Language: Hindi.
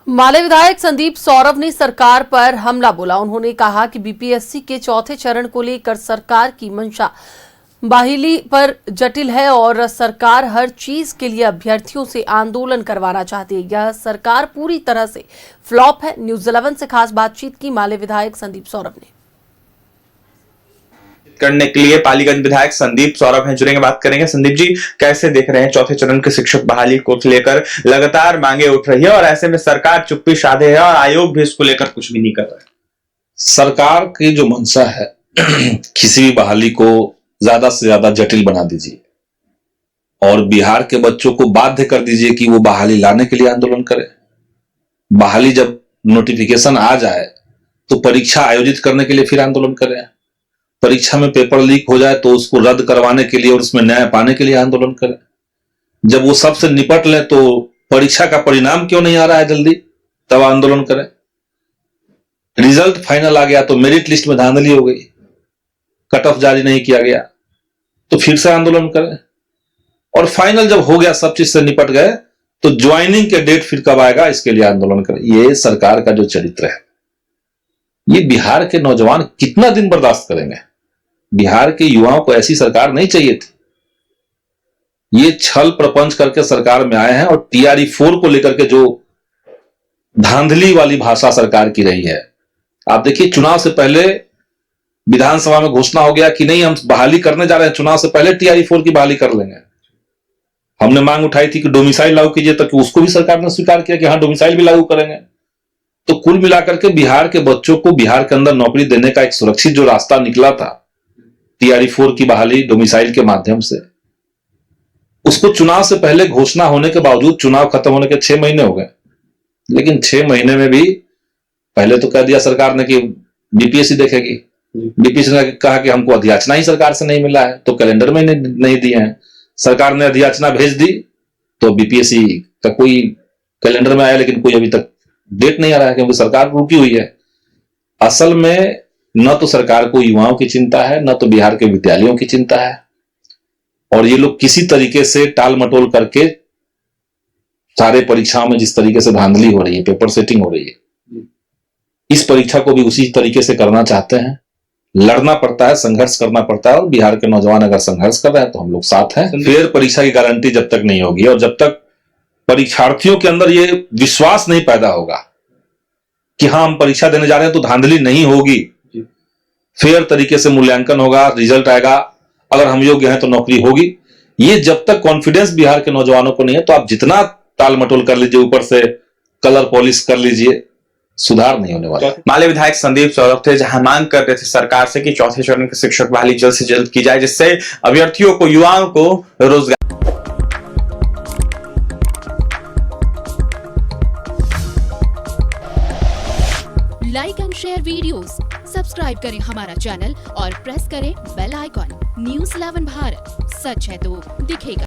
माले विधायक संदीप सौरभ ने सरकार पर हमला बोला। उन्होंने कहा कि बीपीएससी के चौथे चरण को लेकर सरकार की मंशा बाहिली पर जटिल है और सरकार हर चीज के लिए अभ्यर्थियों से आंदोलन करवाना चाहती है। यह सरकार पूरी तरह से फ्लॉप है। न्यूज़ 11 से खास बातचीत की माले विधायक संदीप सौरभ ने। करने के लिए पालीगंज विधायक संदीप सौरभ हैं, जुड़ेंगे, बात करेंगे। संदीप जी, कैसे देख रहे हैं चौथे चरण के शिक्षक बहाली को लेकर लगातार मांगे उठ रही है और ऐसे में सरकार चुप्पी साधे है और आयोग भी इसको लेकर कुछ भी नहीं कर रहा है। सरकार की जो मंशा है किसी भी बहाली को ज्यादा से ज्यादा जटिल बना दीजिए और बिहार के बच्चों को बाध्य कर दीजिए कि वो बहाली लाने के लिए आंदोलन करें। बहाली जब नोटिफिकेशन आ जाए तो परीक्षा आयोजित करने के लिए फिर आंदोलन करें। परीक्षा में पेपर लीक हो जाए तो उसको रद्द करवाने के लिए और उसमें न्याय पाने के लिए आंदोलन करें। जब वो सबसे निपट ले तो परीक्षा का परिणाम क्यों नहीं आ रहा है जल्दी, तब आंदोलन करें। रिजल्ट फाइनल आ गया तो मेरिट लिस्ट में धांधली हो गई, कट ऑफ जारी नहीं किया गया तो फिर से आंदोलन करें। और फाइनल जब हो गया, सब चीज से निपट गए, तो ज्वाइनिंग के डेट फिर कब आएगा इसके लिए आंदोलन करें। ये सरकार का जो चरित्र है, ये बिहार के नौजवान कितना दिन बर्दाश्त करेंगे। बिहार के युवाओं को ऐसी सरकार नहीं चाहिए थी। ये छल प्रपंच करके सरकार में आए हैं और टीआरई 4 को लेकर के जो धांधली वाली भाषा सरकार की रही है। आप देखिए, चुनाव से पहले विधानसभा में घोषणा हो गया कि नहीं, हम बहाली करने जा रहे हैं, चुनाव से पहले टीआरई 4 की बहाली कर लेंगे। हमने मांग उठाई थी कि डोमिसाइल लागू कीजिए, तो उसको भी सरकार ने स्वीकार किया कि हाँ, डोमिसाइल भी लागू करेंगे। तो कुल मिलाकर के बिहार के बच्चों को बिहार के अंदर नौकरी देने का एक सुरक्षित जो रास्ता निकला था टीआरई 4 की बहाली डोमिसाइल के माध्यम से, उसको चुनाव से पहले घोषणा होने के बावजूद चुनाव खत्म होने के 6 महीने हो गए, लेकिन 6 महीने में भी पहले तो कह दिया सरकार ने कि बीपीएससी देखेगी। बीपीएससी ने कहा कि हमको अधियाचना ही सरकार से नहीं मिला है, तो कैलेंडर में नहीं दिए हैं। सरकार ने अधियाचना भेज दी तो बीपीएससी का कोई कैलेंडर में आया, लेकिन कोई अभी तक डेट नहीं आ रहा है क्योंकि सरकार रुकी हुई है। असल में न तो सरकार को युवाओं की चिंता है, न तो बिहार के विद्यालयों की चिंता है, और ये लोग किसी तरीके से टाल मटोल करके सारे परीक्षाओं में जिस तरीके से धांधली हो रही है, पेपर सेटिंग हो रही है, इस परीक्षा को भी उसी तरीके से करना चाहते हैं। लड़ना पड़ता है, संघर्ष करना पड़ता है, और बिहार के नौजवान अगर संघर्ष कर रहे हैं तो हम लोग साथ हैं। फेयर परीक्षा की गारंटी जब तक नहीं होगी और जब तक परीक्षार्थियों के अंदर ये विश्वास नहीं पैदा होगा कि हाँ, हम परीक्षा देने जा रहे हैं तो धांधली नहीं होगी, फेयर तरीके से मूल्यांकन होगा, रिजल्ट आएगा, अगर हम योग्य हैं तो नौकरी होगी, ये जब तक कॉन्फिडेंस बिहार के नौजवानों को नहीं है तो आप जितना टाल मटोल कर लीजिए, ऊपर से कलर पॉलिश कर लीजिए, सुधार नहीं होने वाला। माले विधायक संदीप सौरभ थे, जहां मांग कर रहे थे सरकार से कि चौथे चरण के शिक्षक बहाली जल्द से जल्द की जाए, जिससे अभ्यर्थियों को, युवाओं को रोजगार। Like and share videos, subscribe करें हमारा चैनल और प्रेस करें बेल आइकॉन। न्यूज़ 11 भारत, सच है तो दिखेगा।